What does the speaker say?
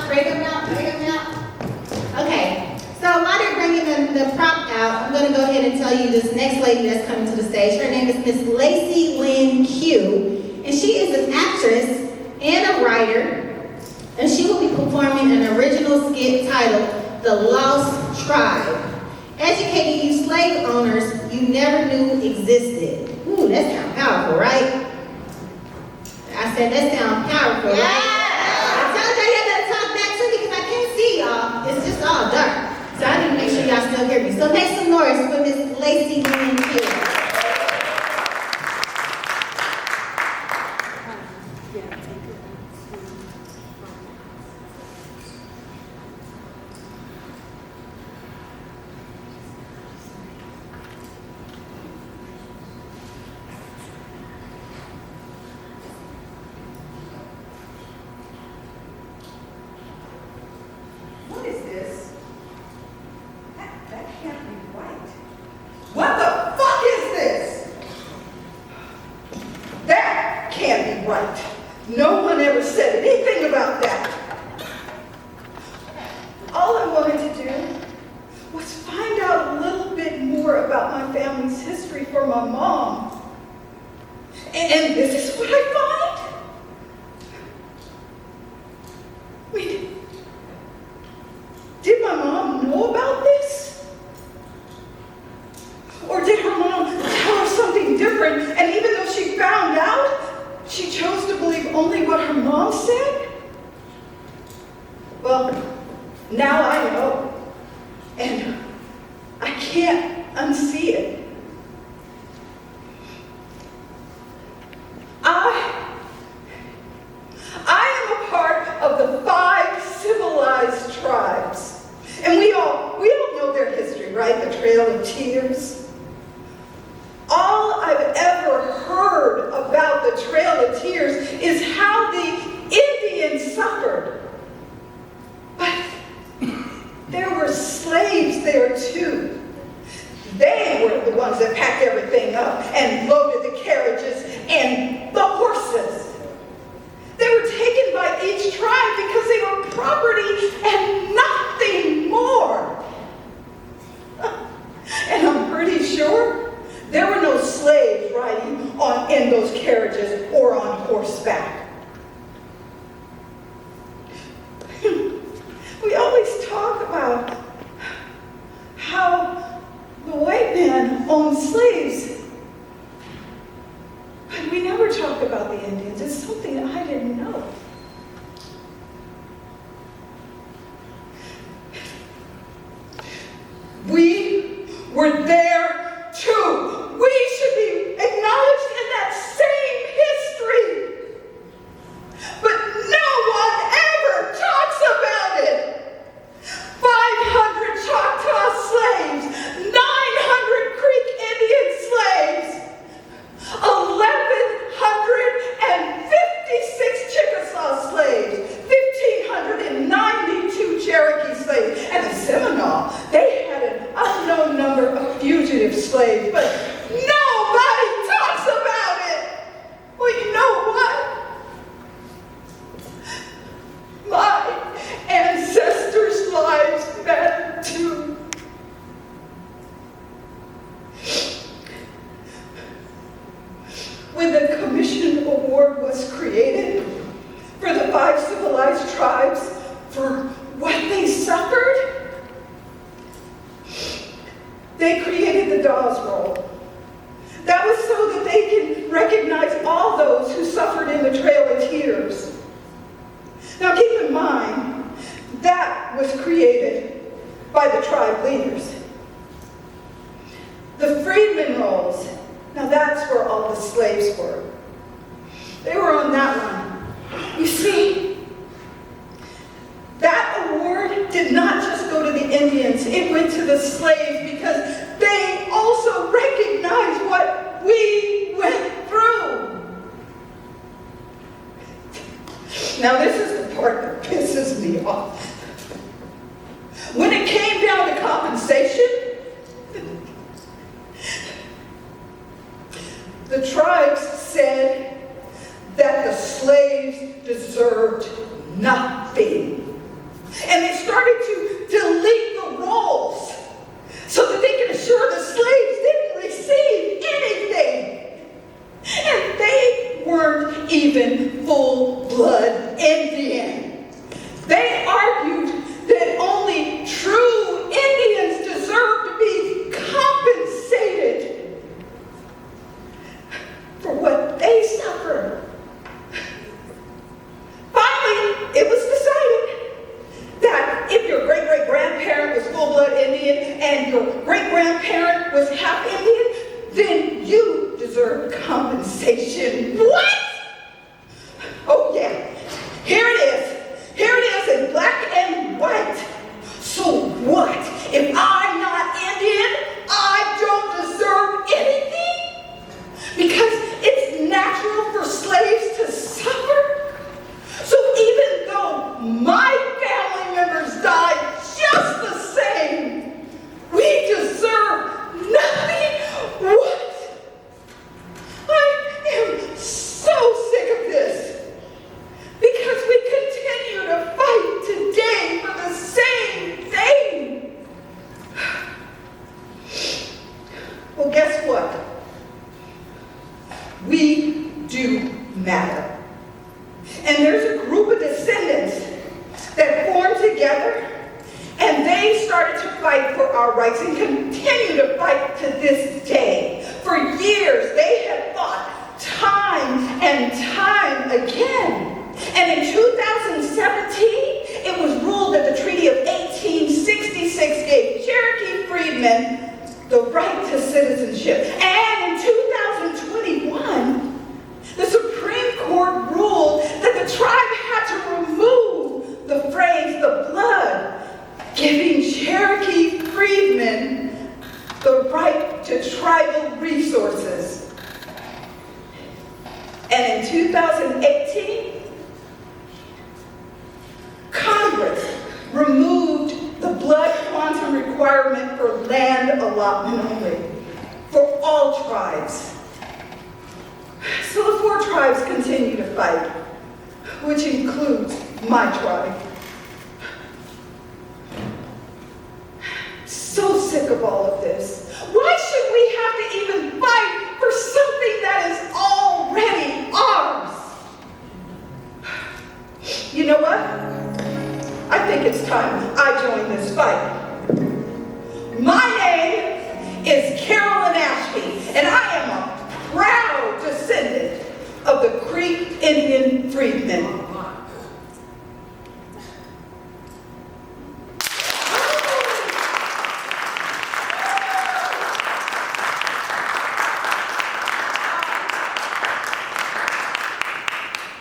Break them out, break them out. Okay, so while they're bringing the prop out, I'm going to go ahead and tell you this next lady that's coming to the stage. Her name is Miss Layce Lieu, and she is an actress and a writer, and she will be performing an original skit titled The Lost Tribe, educating you slave owners you never knew existed. Ooh, that sounds powerful, right? I said that sounds powerful, right? I told y'all you gotta talk back to me because I can't see y'all. It's just all dark. So I need to make sure y'all still hear me. So make some noise for Miss Layce Lieu. What is this? That can't be right. What the fuck is this? That can't be right. No one ever said anything about that. All I wanted to do was find out a little bit more about my family's history for my mom. And this is what I find? Wait. Did my mom know about this? Or did her mom tell her something different, and even though she found out, she chose to believe only what her mom said? Well, now I know, and I can't unsee it. I am a part of the 5 civilized tribes. And we all know their history, right? The Trail of Tears. All I've ever heard about the Trail of Tears is how the Indians suffered. But there were slaves there too. They were the ones that packed everything up and loaded the carriages and the horses. They were taken by each tribe because they were property and nothing more. And I'm pretty sure there were no slaves riding in those carriages or on horseback. We always talk about how the white man owned slaves. But we never talk about the Indians. It's something I didn't know. We were there too. We should be acknowledged in that same history. But no one ever talks about it. 500 Choctaw slaves, 900 Creek Indian slaves, 1,156 Chickasaw slaves, 1,592 Cherokee slaves, and the Seminole, they had an unknown number of fugitive slaves, but nobody talks about it. Well, you know what? My ancestors' lives matter too. When the Commission Award was created for the 5 civilized tribes for what they suffered, they created the Dawes Roll. That was so that they can recognize all those who suffered in the Trail of Tears. Now keep in mind, that was created by the tribe leaders. The Freedmen Rolls, now that's where all the slaves were. They were on that one. You see, that award did not just go to the Indians, it went to the slaves because they also recognized what we went through. Now this is the part that pisses me off. When it came down to compensation, the tribes said that the slaves deserved nothing. Indian. They argued that only true Indians deserve to be compensated for what they suffered. Finally, it was decided that if your great-great-grandparent was full-blood Indian and your great-grandparent was half Indian, then you deserve compensation. What? Oh yeah, here it is. Here it is in black and white. So what? If I'm not Indian, I don't deserve anything? Because it's natural for slaves to suffer? So even though my family members died just the same, we deserve nothing? What? I am so sick of this. Because we continue to fight today for the same thing. Well, guess what? We do matter. And there's a group of descendants that formed together, and they started to fight for our rights and continue to fight to this day. For years, they had fought time and time again. And in 2017, it was ruled that the Treaty of 1866 gave Cherokee freedmen the right to citizenship. And in 2021, the Supreme Court ruled that the tribe had to remove the phrase, the blood, giving Cherokee freedmen the right to tribal resources. And in 2018, Congress removed the blood quantum requirement for land allotment only for all tribes. So the 4 tribes continue to fight, which includes my tribe. So sick of all of this. Why should we have to even fight for something that is already ours? You know what? I think it's time I join this fight. My name is Carolyn Ashby, and I am a proud descendant of the Creek Indian freedmen.